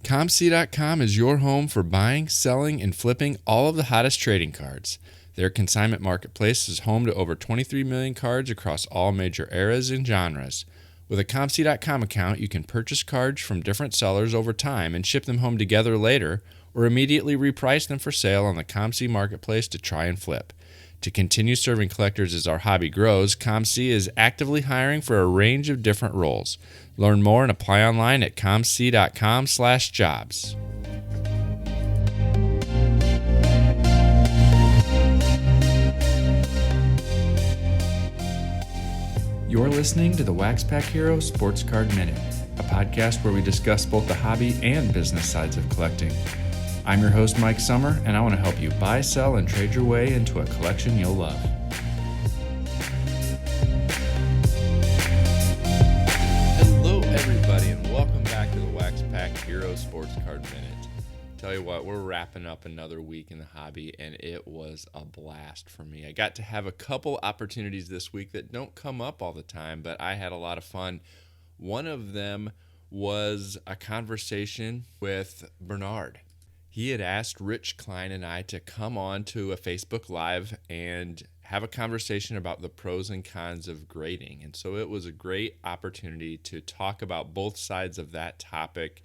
ComC.com is your home for buying, selling, and flipping all of the hottest trading cards. Their consignment marketplace is home to over 23 million cards across all major eras and genres. With a ComC.com account, you can purchase cards from different sellers over time and ship them home together later, or immediately reprice them for sale on the ComC marketplace to try and flip. To continue serving collectors as our hobby grows, ComC is actively hiring for a range of different roles. Learn more and apply online at comc.com/jobs. You're listening to the WaxPackHero Sports Card Minute, a podcast where we discuss both the hobby and business sides of collecting. I'm your host, Mike Summer, and I want to help you buy, sell, and trade your way into a collection you'll love. Hello, everybody, and welcome back to the WaxPackHero Sports Card Minute. Tell you what, we're wrapping up another week in the hobby, and it was a blast for me. I got to have a couple opportunities this week that don't come up all the time, but I had a lot of fun. One of them was a conversation with Bernard. He had asked Rich Klein and I to come on to a Facebook Live and have a conversation about the pros and cons of grading. And so it was a great opportunity to talk about both sides of that topic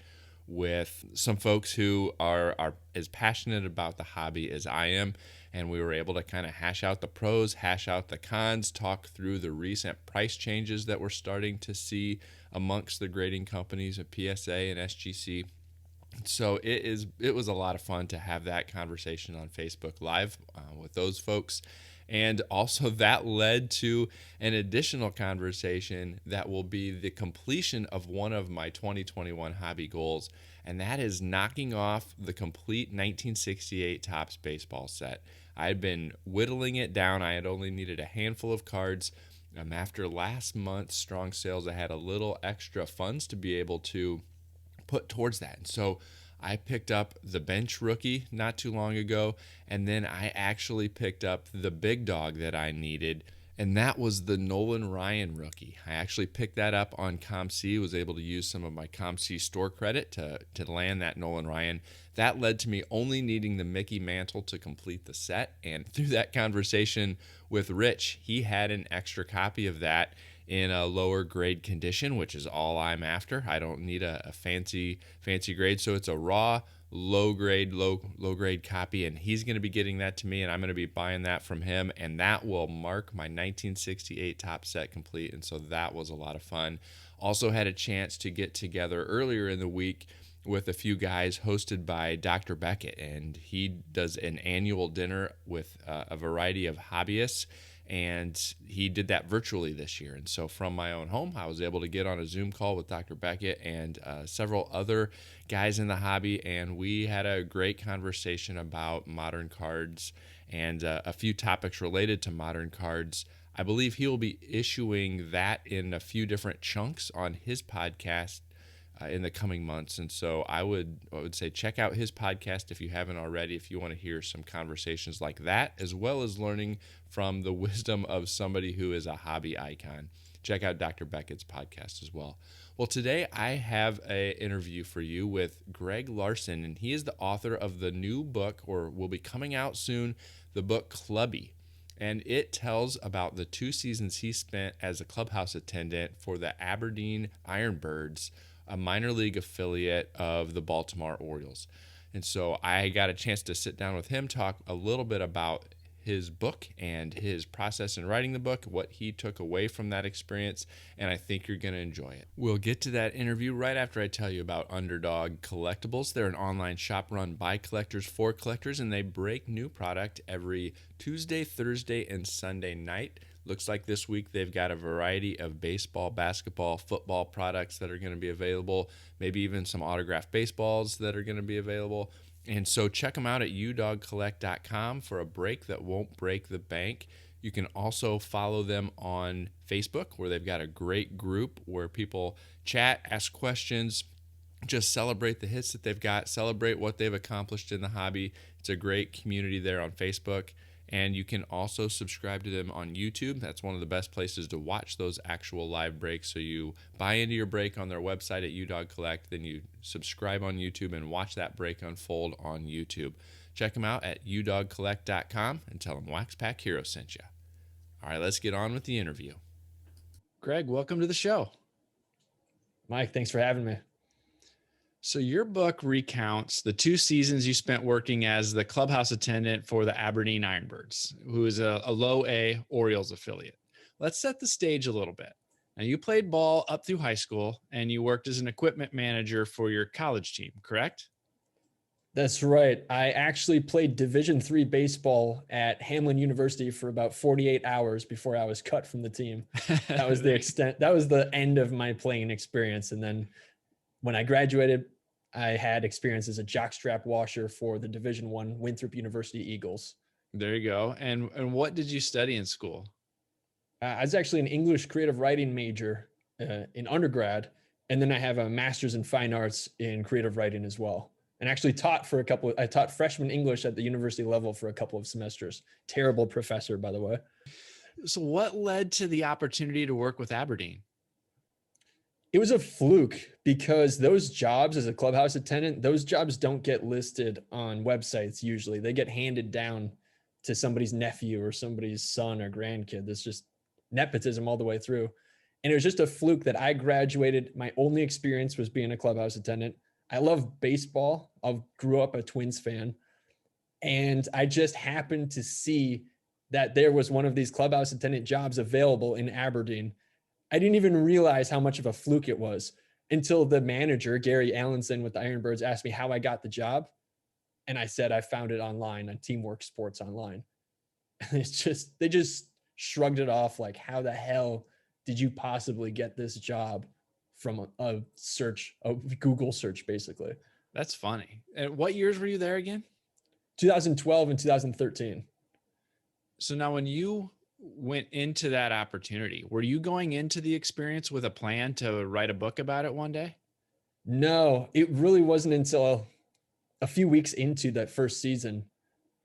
with some folks who are as passionate about the hobby as I am. And we were able to kind of hash out the pros, hash out the cons, talk through the recent price changes that we're starting to see amongst the grading companies at PSA and SGC. So it was a lot of fun to have that conversation on Facebook Live with those folks. And also that led to an additional conversation that will be the completion of one of my 2021 hobby goals, and that is knocking off the complete 1968 Topps baseball set. I had been whittling it down. I had only needed a handful of cards. After last month's strong sales, I had a little extra funds to be able to put towards that. And so I picked up the bench rookie not too long ago, and then I actually picked up the big dog that I needed, and that was the Nolan Ryan rookie. I actually picked that up on ComC, was able to use some of my ComC store credit to land that Nolan Ryan. That led to me only needing the Mickey Mantle to complete the set, and through that conversation with Rich, he had an extra copy of that in a lower grade condition, which is all I'm after. I don't need a fancy grade, so it's a raw low grade copy, and he's going to be getting that to me, and I'm going to be buying that from him, and that will mark my 1968 Topps set complete. And so that was a lot of fun. Also had a chance to get together earlier in the week with a few guys hosted by Dr. Beckett, and he does an annual dinner with a variety of hobbyists, and he did that virtually this year. And so from my own home, I was able to get on a Zoom call with Dr. Beckett and several other guys in the hobby, and we had a great conversation about modern cards and a few topics related to modern cards. I believe he will be issuing that in a few different chunks on his podcast in the coming months. And so I would say check out his podcast if you haven't already, if you want to hear some conversations like that, as well as learning from the wisdom of somebody who is a hobby icon. Check out Dr. Beckett's podcast as well. Well, today I have an interview for you with Greg Larson, and he is the author of the new book, or will be coming out soon, the book Clubbie. And it tells about the 2 seasons he spent as a clubhouse attendant for the Aberdeen IronBirds, a minor league affiliate of the Baltimore Orioles. And so I got a chance to sit down with him, talk a little bit about his book and his process in writing the book, what he took away from that experience, and I think you're going to enjoy it. We'll get to that interview right after I tell you about Underdog Collectibles. They're an online shop run by collectors for collectors, and they break new product every Tuesday, Thursday, and Sunday night. Looks like this week they've got a variety of baseball, basketball, football products that are going to be available, maybe even some autographed baseballs that are going to be available. And so check them out at udogcollect.com for a break that won't break the bank. You can also follow them on Facebook, where they've got a great group where people chat, ask questions, just celebrate the hits that they've got, celebrate what they've accomplished in the hobby. It's a great community there on Facebook. And you can also subscribe to them on YouTube. That's one of the best places to watch those actual live breaks. So you buy into your break on their website at UDog Collect, then you subscribe on YouTube and watch that break unfold on YouTube. Check them out at udogcollect.com and tell them WaxPackHero sent you. All right, let's get on with the interview. Greg, welcome to the show. Mike, thanks for having me. So your book recounts the 2 seasons you spent working as the clubhouse attendant for the Aberdeen IronBirds, who is a low A Orioles affiliate. Let's set the stage a little bit. Now, you played ball up through high school and you worked as an equipment manager for your college team, correct? That's right. I actually played Division III baseball at Hamline University for about 48 hours before I was cut from the team. That was the extent. That was the end of my playing experience. And then when I graduated, I had experience as a jockstrap washer for the Division I Winthrop University Eagles. There you go. And what did you study in school? I was actually an English creative writing major in undergrad. And then I have a master's in fine arts in creative writing as well. And actually I taught freshman English at the university level for a couple of semesters. Terrible professor, by the way. So what led to the opportunity to work with Aberdeen? It was a fluke because those jobs as a clubhouse attendant, those jobs don't get listed on websites usually. They get handed down to somebody's nephew or somebody's son or grandkid. That's just nepotism all the way through. And it was just a fluke that I graduated. My only experience was being a clubhouse attendant. I love baseball. I grew up a Twins fan. And I just happened to see that there was one of these clubhouse attendant jobs available in Aberdeen. I didn't even realize how much of a fluke it was until the manager, Gary Allenson with the IronBirds, asked me how I got the job. And I said, I found it online on Teamwork Sports Online. And they just shrugged it off like, how the hell did you possibly get this job from a Google search, basically? That's funny. And what years were you there again? 2012 and 2013. So now when you went into that opportunity, were you going into the experience with a plan to write a book about it one day? No, it really wasn't until a few weeks into that first season,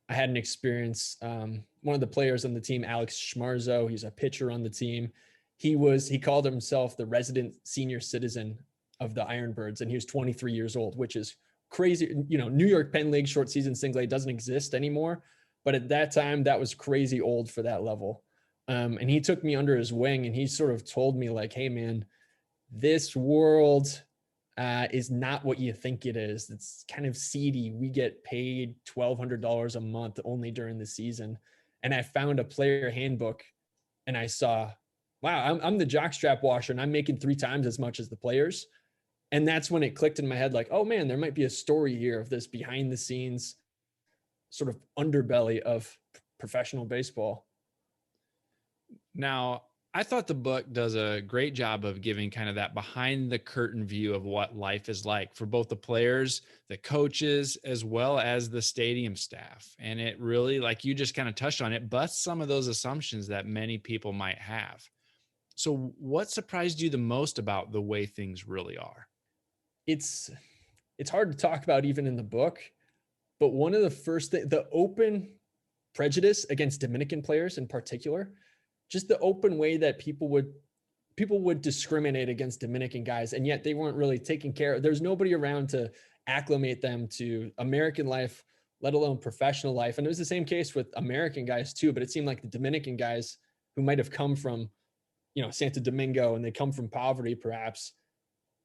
I had an experience. One of the players on the team, Alex Schmarzo, he's a pitcher on the team. He called himself the resident senior citizen of the IronBirds, and he was 23 years old, which is crazy. New York Penn League short season single A doesn't exist anymore, but at that time, that was crazy old for that level. And he took me under his wing and he sort of told me like, hey man, this world is not what you think it is. It's kind of seedy. We get paid $1,200 a month only during the season. And I found a player handbook and I saw, wow, I'm the jockstrap washer and I'm making 3 times as much as the players. And that's when it clicked in my head, like, oh man, there might be a story here of this behind the scenes sort of underbelly of professional baseball. Now, I thought the book does a great job of giving kind of that behind the curtain view of what life is like for both the players, the coaches, as well as the stadium staff. And it really, like you just kind of touched on, it busts some of those assumptions that many people might have. So what surprised you the most about the way things really are? It's hard to talk about even in the book, but one of the first things, the open prejudice against Dominican players in particular, just the open way that people would discriminate against Dominican guys, and yet they weren't really taking care of. There's nobody around to acclimate them to American life, let alone professional life. And it was the same case with American guys too, but it seemed like the Dominican guys who might have come from, Santo Domingo, and they come from poverty, perhaps,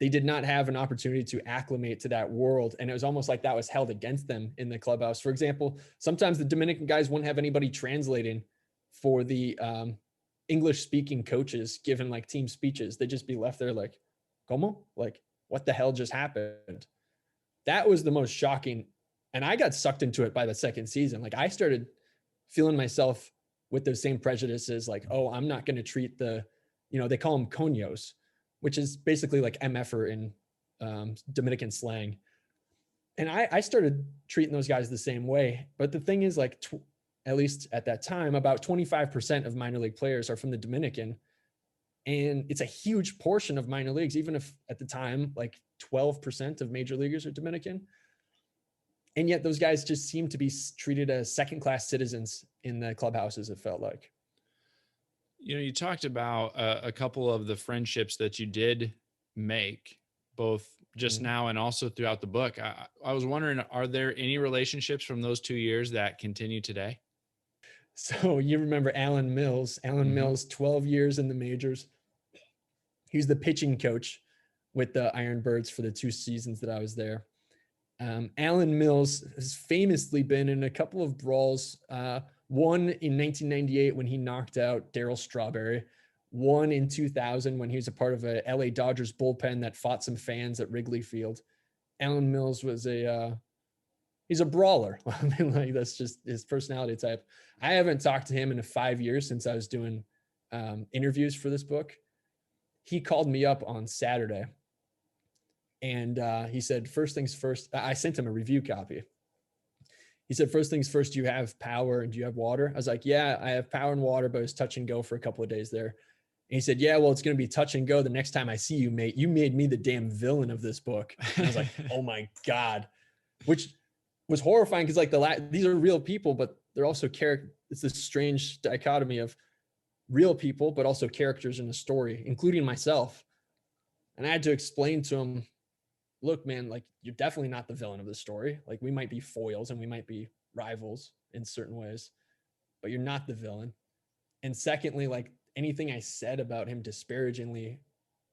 they did not have an opportunity to acclimate to that world. And it was almost like that was held against them in the clubhouse. For example, sometimes the Dominican guys wouldn't have anybody translating for the English speaking coaches given like team speeches. They'd just be left there like, ¿Cómo? Like, what the hell just happened? That was the most shocking. And I got sucked into it by the second season. Like I started feeling myself with those same prejudices, like, oh, I'm not going to treat they call them coños, which is basically like MFer in Dominican slang. And I started treating those guys the same way. But the thing is, like, at least at that time, about 25% of minor league players are from the Dominican. And it's a huge portion of minor leagues, even if at the time, like 12% of major leaguers are Dominican. And yet those guys just seem to be treated as second-class citizens in the clubhouses, it felt like. You talked about a couple of the friendships that you did make, both just now and also throughout the book. I was wondering, are there any relationships from those 2 years that continue today? So you remember Alan Mills. Alan Mills, 12 years in the majors. He was the pitching coach with the IronBirds for the 2 seasons that I was there. Alan Mills has famously been in a couple of brawls. One in 1998 when he knocked out Darryl Strawberry. One in 2000 when he was a part of a LA Dodgers bullpen that fought some fans at Wrigley Field. Alan Mills was he's a brawler. I mean, like, that's just his personality type. I haven't talked to him in 5 years since I was doing interviews for this book. He called me up on Saturday and he said, first things first, I sent him a review copy. He said, first things first, do you have power and do you have water? I was like, yeah, I have power and water, but it was touch and go for a couple of days there. And he said, yeah, well, it's going to be touch and go the next time I see you, mate. You made me the damn villain of this book. And I was like, oh my God, which was horrifying because like these are real people, but they're also it's this strange dichotomy of real people, but also characters in the story, including myself. And I had to explain to him, look, man, like, you're definitely not the villain of the story. Like, we might be foils and we might be rivals in certain ways, but you're not the villain. And secondly, like, anything I said about him disparagingly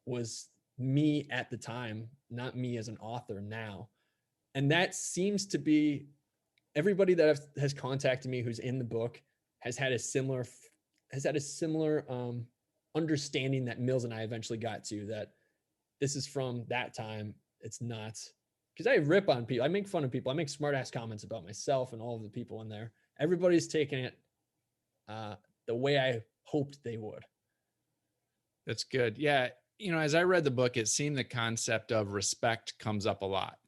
was me at the time, not me as an author now. And that seems to be everybody that has contacted me who's in the book has had a similar understanding that Mills and I eventually got to, that this is from that time. It's not, because I rip on people. I make fun of people. I make smart ass comments about myself and all of the people in there. Everybody's taking it the way I hoped they would. That's good. Yeah. As I read the book, it seemed the concept of respect comes up a lot.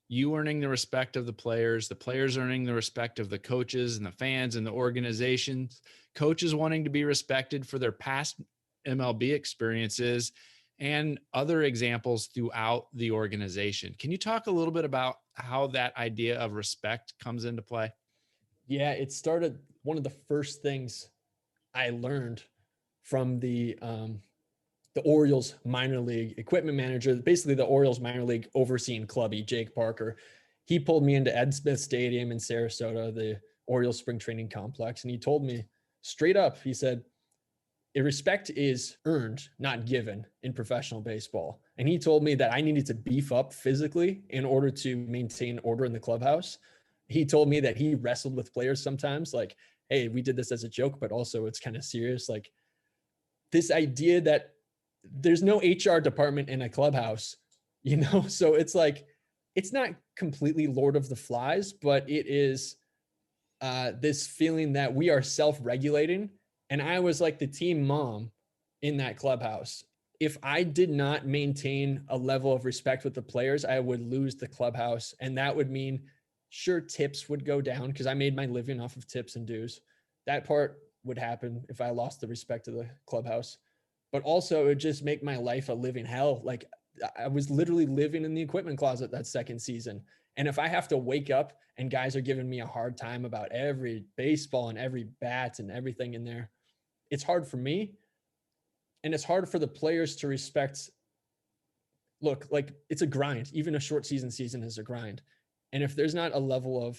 You earning the respect of the players earning the respect of the coaches and the fans and the organizations, coaches wanting to be respected for their past MLB experiences, and other examples throughout the organization. Can you talk a little bit about how that idea of respect comes into play? Yeah, it started, one of the first things I learned from the Orioles minor league equipment manager, basically the Orioles minor league overseeing Clubbie, Jake Parker. He pulled me into Ed Smith Stadium in Sarasota, the Orioles spring training complex. And he told me straight up, he said, respect is earned, not given in professional baseball. And he told me that I needed to beef up physically in order to maintain order in the clubhouse. He told me that he wrestled with players sometimes, like, hey, we did this as a joke, but also it's kind of serious. Like, this idea that there's no HR department in a clubhouse, So it's like, it's not completely Lord of the Flies, but it is this feeling that we are self-regulating. And I was like the team mom in that clubhouse. If I did not maintain a level of respect with the players, I would lose the clubhouse. And that would mean, sure, tips would go down because I made my living off of tips and dues. That part would happen if I lost the respect of the clubhouse. But also it would just make my life a living hell. Like, I was literally living in the equipment closet that second season. And if I have to wake up and guys are giving me a hard time about every baseball and every bat and everything in there, it's hard for me. And it's hard for the players to respect. Look, like, it's a grind. Even a short season is a grind. And if there's not a level of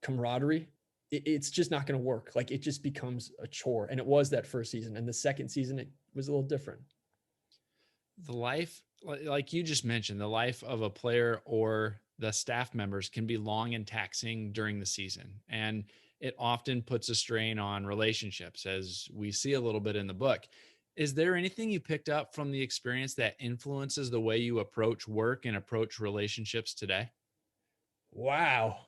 camaraderie, it's just not going to work. Like, it just becomes a chore. And it was that first season. And the second season, it was a little different. The life, like you just mentioned, the life of a player or the staff members can be long and taxing during the season. And it often puts a strain on relationships, as we see a little bit in the book. Is there anything you picked up from the experience that influences the way you approach work and approach relationships today? Wow.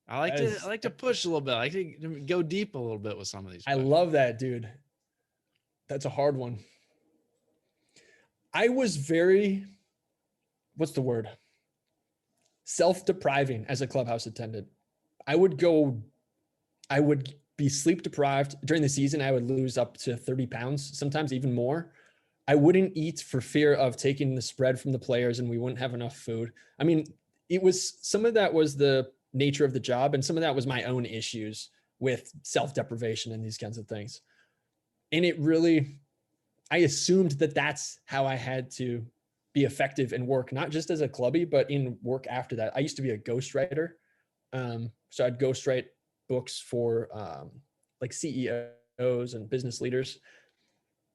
I like to push a little bit. I like to go deep a little bit with some of these. I love that, dude. That's a hard one. I was very, what's the word? Self-depriving as a clubhouse attendant. I would be sleep deprived during the season. I would lose up to 30 pounds, sometimes even more. I wouldn't eat for fear of taking the spread from the players and we wouldn't have enough food. I mean, some of that was the nature of the job, and some of that was my own issues with self-deprivation and these kinds of things. And I assumed that that's how I had to be effective in work, not just as a clubby, but in work after that. I used to be a ghostwriter. So I'd ghostwrite books for like CEOs and business leaders.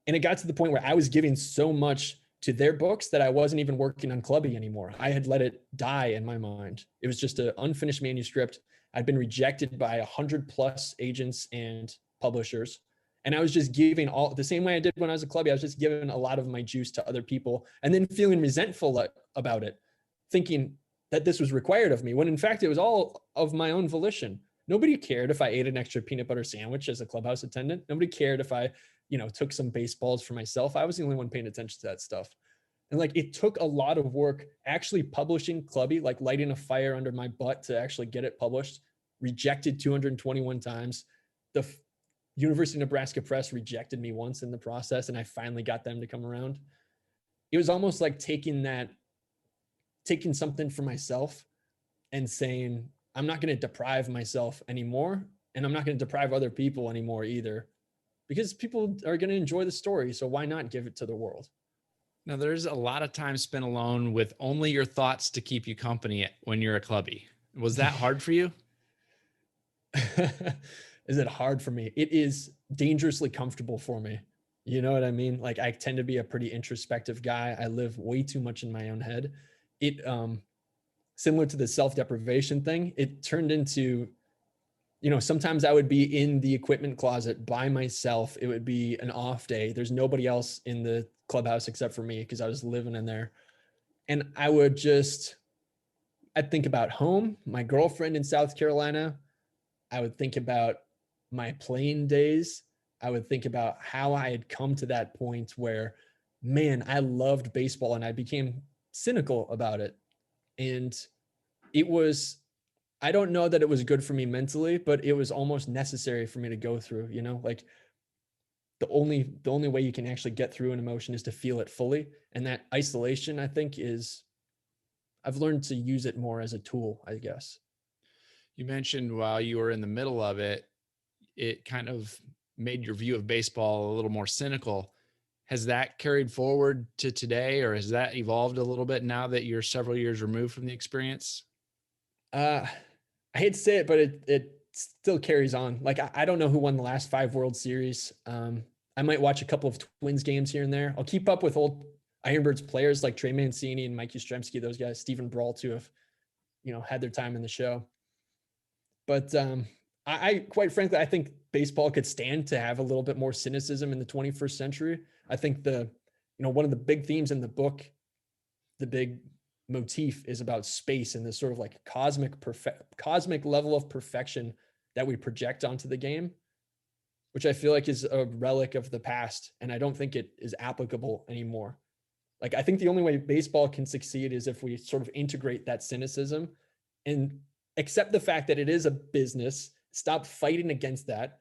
And it got to the point where I was giving so much to their books that I wasn't even working on Clubbie anymore. I had let it die in my mind. It was just an unfinished manuscript. I'd been rejected by 100+ agents and publishers. And I was just giving all the same way I did when I was a clubby. I was just giving a lot of my juice to other people and then feeling resentful about it, thinking that this was required of me, when in fact it was all of my own volition. Nobody cared if I ate an extra peanut butter sandwich as a clubhouse attendant. Nobody cared if I, took some baseballs for myself. I was the only one paying attention to that stuff. And like, it took a lot of work actually publishing Clubbie, like lighting a fire under my butt to actually get it published, rejected 221 times. The University of Nebraska Press rejected me once in the process, and I finally got them to come around. It was almost like taking something for myself and saying, I'm not going to deprive myself anymore, and I'm not going to deprive other people anymore either, because people are going to enjoy the story. So why not give it to the world? Now, there's a lot of time spent alone with only your thoughts to keep you company when you're a clubby. Was that hard for you? Is it hard for me? It is dangerously comfortable for me. You know what I mean? Like, I tend to be a pretty introspective guy. I live way too much in my own head. It, similar to the self-deprivation thing, it turned into, sometimes I would be in the equipment closet by myself. It would be an off day. There's nobody else in the clubhouse except for me, because I was living in there. And I'd think about home, my girlfriend in South Carolina. I would think about my playing days. I would think about how I had come to that point where, man, I loved baseball and I became cynical about it. And I don't know that it was good for me mentally, but it was almost necessary for me to go through, like the only way you can actually get through an emotion is to feel it fully. And that isolation, I think, I've learned to use it more as a tool, I guess. You mentioned while you were in the middle of it, it kind of made your view of baseball a little more cynical. Has that carried forward to today, or has that evolved a little bit now that you're several years removed from the experience? I hate to say it, but it still carries on. Like, I don't know who won the last 5 World Series. I might watch a couple of Twins games here and there. I'll keep up with old IronBirds players like Trey Mancini and Mike Yastrzemski, those guys, Stephen Brault, who have, had their time in the show. But I quite frankly, I think baseball could stand to have a little bit more cynicism in the 21st century. I think one of the big themes in the book, the big motif, is about space and this sort of like cosmic level of perfection that we project onto the game, which I feel like is a relic of the past. And I don't think it is applicable anymore. Like, I think the only way baseball can succeed is if we sort of integrate that cynicism and accept the fact that it is a business, stop fighting against that.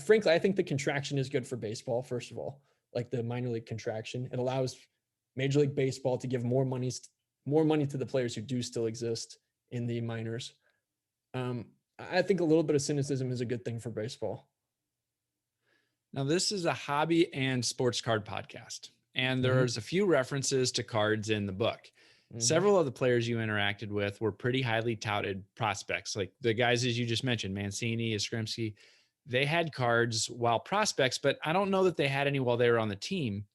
Frankly, I think the contraction is good for baseball, first of all, like the minor league contraction. It allows Major League Baseball to give more money to the players who do still exist in the minors. I think a little bit of cynicism is a good thing for baseball. Now, this is a hobby and sports card podcast, and there's a few references to cards in the book. Several of the players you interacted with were pretty highly touted prospects, like the guys, as you just mentioned, Mancini, Yastrzemski. They had cards while prospects, but I don't know that they had any while they were on the team.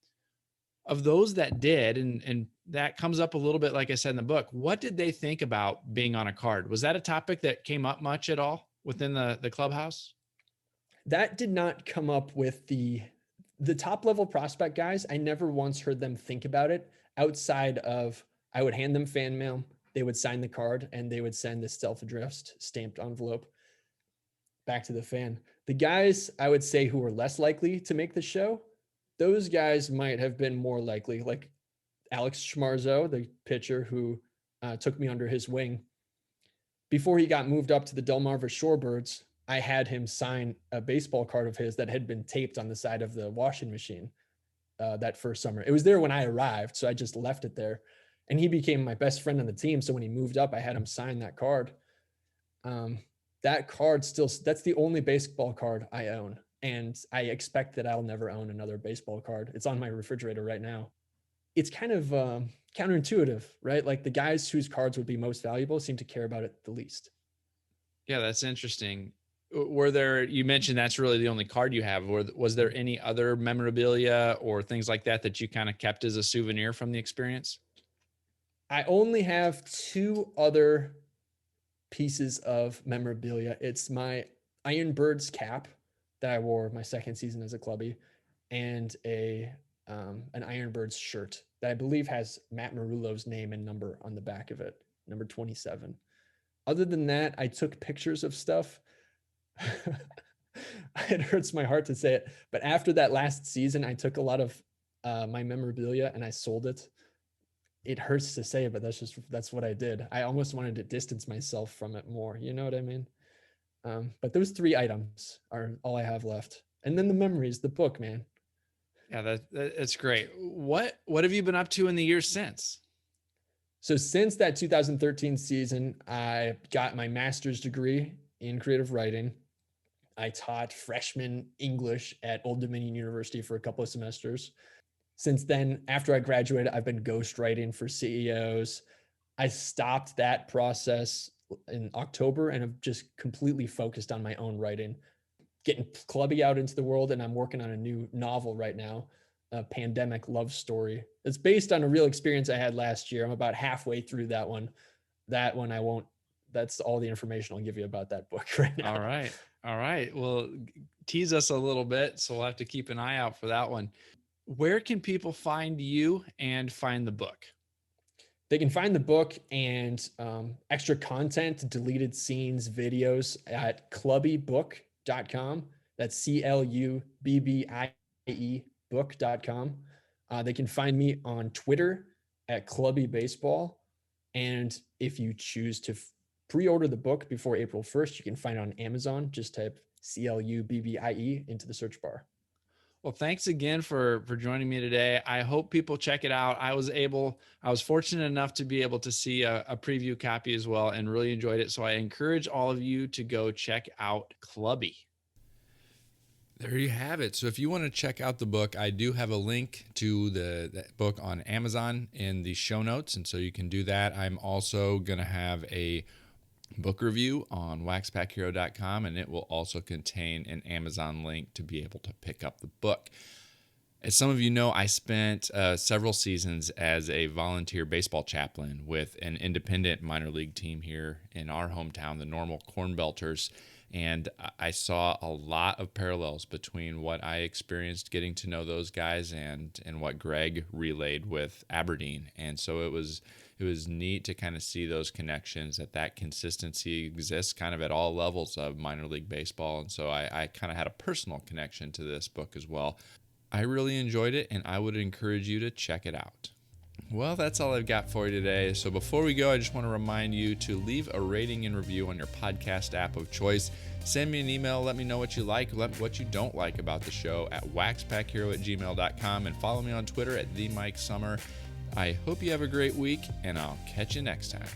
Of those that did, and that comes up a little bit, like I said in the book, what did they think about being on a card? Was that a topic that came up much at all within the clubhouse? That did not come up with the top level prospect guys. I never once heard them think about it outside of, I would hand them fan mail, they would sign the card, and they would send this self-addressed stamped envelope back to the fan. The guys, I would say, who were less likely to make the show, those guys might have been more likely, like Alex Schmarzo, the pitcher who took me under his wing. Before he got moved up to the Delmarva Shorebirds, I had him sign a baseball card of his that had been taped on the side of the washing machine that first summer. It was there when I arrived, so I just left it there. And he became my best friend on the team. So when he moved up, I had him sign that card. That card that's the only baseball card I own. And I expect that I'll never own another baseball card. It's on my refrigerator right now. It's kind of counterintuitive, right? Like the guys whose cards would be most valuable seem to care about it the least. Yeah, that's interesting. You mentioned that's really the only card you have. Was there any other memorabilia or things like that you kind of kept as a souvenir from the experience? I only have 2 other pieces of memorabilia. It's my IronBirds cap that I wore my second season as a clubby, and an IronBirds shirt that I believe has Matt Marullo's name and number on the back of it, number 27. Other than that, I took pictures of stuff. It hurts my heart to say it, but after that last season, I took a lot of my memorabilia and I sold it. It hurts to say it, but that's what I did. I almost wanted to distance myself from it more. You know what I mean? But those 3 items are all I have left. And then the memories, the book, man. Yeah, that's great. What have you been up to in the years since? So since that 2013 season, I got my master's degree in creative writing. I taught freshman English at Old Dominion University for a couple of semesters. Since then, after I graduated, I've been ghostwriting for CEOs. I stopped that process in October and have just completely focused on my own writing, getting Clubbie out into the world. And I'm working on a new novel right now, a pandemic love story. It's based on a real experience I had last year. I'm about halfway through that one. That's all the information I'll give you about that book right now. All right. Well, tease us a little bit, so we'll have to keep an eye out for that one. Where can people find you and find the book? They can find the book and extra content, deleted scenes, videos at clubbiebook.com. That's CLUBBIE book.com. They can find me on Twitter at Clubbie Baseball. And if you choose to pre-order the book before April 1st, you can find it on Amazon. Just type CLUBBIE into the search bar. Well, thanks again for joining me today. I hope people check it out. I was fortunate enough to be able to see a preview copy as well and really enjoyed it. So I encourage all of you to go check out Clubbie. There you have it. So if you want to check out the book, I do have a link to the book on Amazon in the show notes. And so you can do that. I'm also going to have a book review on WaxPackHero.com, and it will also contain an Amazon link to be able to pick up the book. As some of you know, I spent several seasons as a volunteer baseball chaplain with an independent minor league team here in our hometown, the Normal Corn Belters, and I saw a lot of parallels between what I experienced getting to know those guys and what Greg relayed with Aberdeen. And so it was neat to kind of see those connections, that consistency exists kind of at all levels of minor league baseball. And so I kind of had a personal connection to this book as well. I really enjoyed it, and I would encourage you to check it out. Well, that's all I've got for you today. So before we go, I just want to remind you to leave a rating and review on your podcast app of choice. Send me an email. Let me know what you like, what you don't like about the show at waxpackhero@gmail.com, and follow me on Twitter at @TheMikeSummer. I hope you have a great week, and I'll catch you next time.